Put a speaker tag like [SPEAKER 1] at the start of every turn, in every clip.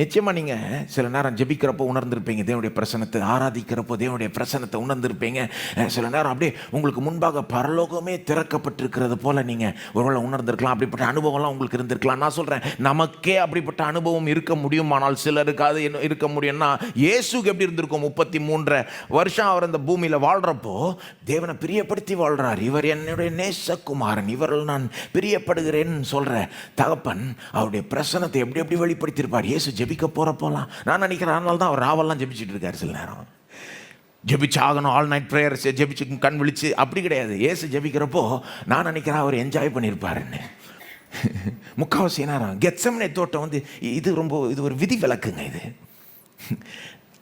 [SPEAKER 1] நிச்சயமா நீங்க சில நேரம் ஜெபிக்கிறப்போ உணர்ந்திருப்பீங்க, தேவனுடைய பிரசன்னத்தை ஆராதிக்கிறப்போ தேவனுடைய பிரசன்னத்தை உணர்ந்திருப்பீங்க. சில நேரம் அப்படியே உங்களுக்கு முன்பாக பரலோகமே திறக்கப்பட்டிருக்கிறது போல நீங்க ஒருவேளை உணர்ந்திருக்கலாம். அப்படிப்பட்ட அனுபவம்லாம் உங்களுக்கு இருந்திருக்கலாம். நான் சொல்றேன், நமக்கே அப்படிப்பட்ட அனுபவம் இருக்க முடியுமானால் சிலருக்கு அது இருக்க முடியும்னா, இயேசுக்கு எப்படி இருந்திருக்கும்? 33 வருஷம் அவர் அந்த பூமியில வாழ்றப்போ தேவனை பிரியப்படுத்தி வாழ்றார். இவர் என்னுடைய நேசகுமாரன், இவர்கள் நான் பிரியப்படுகிறேன் சொல்ற தகப்பன் அவருடைய பிரசன்னத்தை எப்படி எப்படி வெளிப்படுத்தியிருப்பார். இயேசு ஜெபிக்க போறப்போலாம் நான் நினைக்கிறேன், அதனால தான் அவர் ராவெல்லாம் ஜெபிச்சுட்டு இருக்காரு. சில நேரம் ஜெபிச்சாகணும், ஆல் நைட் ப்ரேயர் ஜெபிச்சு கண் விழிச்சு அப்படி கிடையாது. இயேசு ஜெபிக்கிறப்போ நான் நினைக்கிறேன் அவர் என்ஜாய் பண்ணியிருப்பாருன்னு. முக்காவாசி நேரம் கெத்செமனே தோட்டம் இது ஒரு விதி விலக்குங்க. இது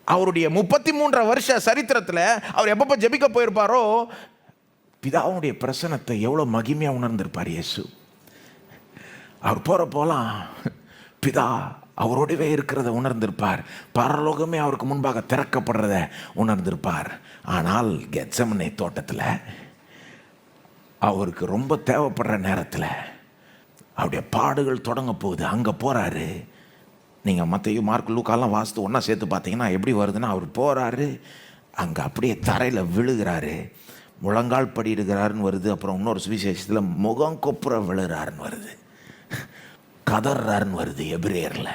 [SPEAKER 1] அவருடைய 33 வருஷ சரித்திரத்தில் அவர் எப்பப்போ ஜெபிக்க போயிருப்பாரோ பிதாவுடைய பிரசன்னத்தை எவ்வளோ மகிமையாக உணர்ந்திருப்பார் இயேசு. அவர் போகிறப்போலாம் பிதா அவரோடவே இருக்கிறத உணர்ந்திருப்பார். பரலோகமே அவருக்கு முன்பாக திறக்கப்படுறத உணர்ந்திருப்பார். ஆனால் கெத்செமனே தோட்டத்தில் அவருக்கு ரொம்ப தேவைப்படுற நேரத்தில் அவருடைய பாடுகள் தொடங்க போகுது. அங்கே போகிறாரு. நீங்கள் மத்தேயு, மார்க், லூக்காலாம் வாசித்து ஒன்றா சேர்த்து பார்த்தீங்கன்னா எப்படி வருதுன்னா, அவர் போகிறாரு, அங்கே அப்படியே தரையில் விழுகிறாரு, முழங்கால் படியிடுகிறாருன்னு வருது. அப்புறம் இன்னொரு சுவிசேஷத்தில் முகம் கொப்புற விழுகிறாருன்னு வருது, கதறாருன்னு வருது எபிரேயரில்.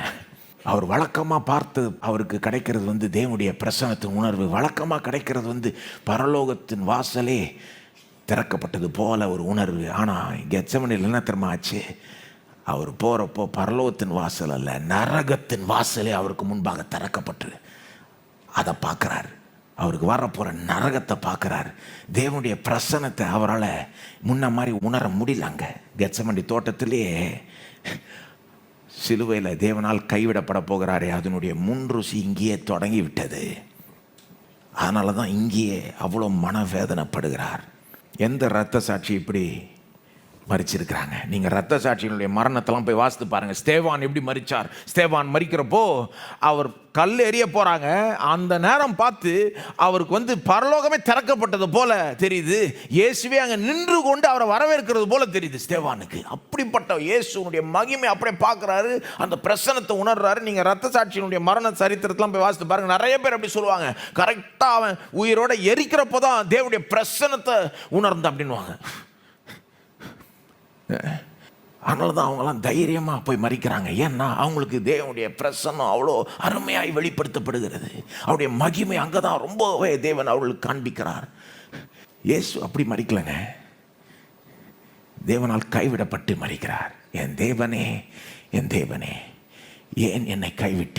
[SPEAKER 1] அவர் வழக்கமாக பார்த்து அவருக்கு கிடைக்கிறது தேவனுடைய பிரசன்னத்தின் உணர்வு. வழக்கமாக கிடைக்கிறது பரலோகத்தின் வாசலே திறக்கப்பட்டது போல ஒரு உணர்வு. ஆனால் கெத்செமனேல என்ன தெரியுமா ஆச்சு? அவர் போகிறப்போ பரலோகத்தின் வாசல் அல்ல, நரகத்தின் வாசலே அவருக்கு முன்பாக திறக்கப்பட்டு அதை பார்க்குறாரு. அவருக்கு வரப்போகிற நரகத்தை பார்க்குறாரு. தேவனுடைய பிரசன்னத்தை அவரால் முன்ன மாதிரி உணர முடியலங்க. கெத்செமனே தோட்டத்திலேயே சிலுவையில் தேவனால் கைவிடப்பட போகிறாரே, அதனுடைய முன்ருசி இங்கேயே தொடங்கி விட்டது. அதனால தான் இங்கேயே அவ்வளோ மனவேதனைப்படுகிறார். எந்த இரத்த சாட்சி இப்படி மரிச்சிருக்கிறாங்க? நீங்கள் இரத்த சாட்சியினுடைய மரணத்தெல்லாம் போய் வாசித்து பாருங்கள். ஸ்தேவான் எப்படி மரித்தார்? ஸ்தேவான் மரிக்கிறப்போ அவர் கல் எறிய போகிறாங்க. அந்த நேரம் பார்த்து அவருக்கு பரலோகமே திறக்கப்பட்டது போல தெரியுது. இயேசுவே அங்கே நின்று கொண்டு அவரை வரவேற்கிறது போல தெரியுது ஸ்தேவானுக்கு. அப்படிப்பட்ட இயேசுனுடைய மகிமை அப்படியே பார்க்குறாரு, அந்த பிரசன்னத்தை உணர்றாரு. நீங்கள் இரத்த சாட்சியினுடைய மரண சரித்திரத்தெல்லாம் போய் வாசித்து பாருங்கள். நிறைய பேர் அப்படி சொல்லுவாங்க, கரெக்டாக அவன் உயிரோட எரிக்கிறப்போ தான் தேவனுடைய பிரசன்னத்தை உணர்ந்து அப்படின்வாங்க. அதனால தான் அவங்களாம் தைரியமாக போய் மரிக்கிறாங்க. ஏன்னா அவங்களுக்கு தேவனுடைய பிரசன்னம் அவ்வளோ அருமையாய் வெளிப்படுத்தப்படுகிறது. அவருடைய மகிமை அங்கே தான் ரொம்பவே தேவன் அவர்களுக்கு காண்பிக்கிறார். இயேசு அப்படி மரிக்கலைங்க, தேவனால் கைவிடப்பட்டு மரிக்கிறார். என் தேவனே, என் தேவனே, ஏன் என்னை கைவிட்டு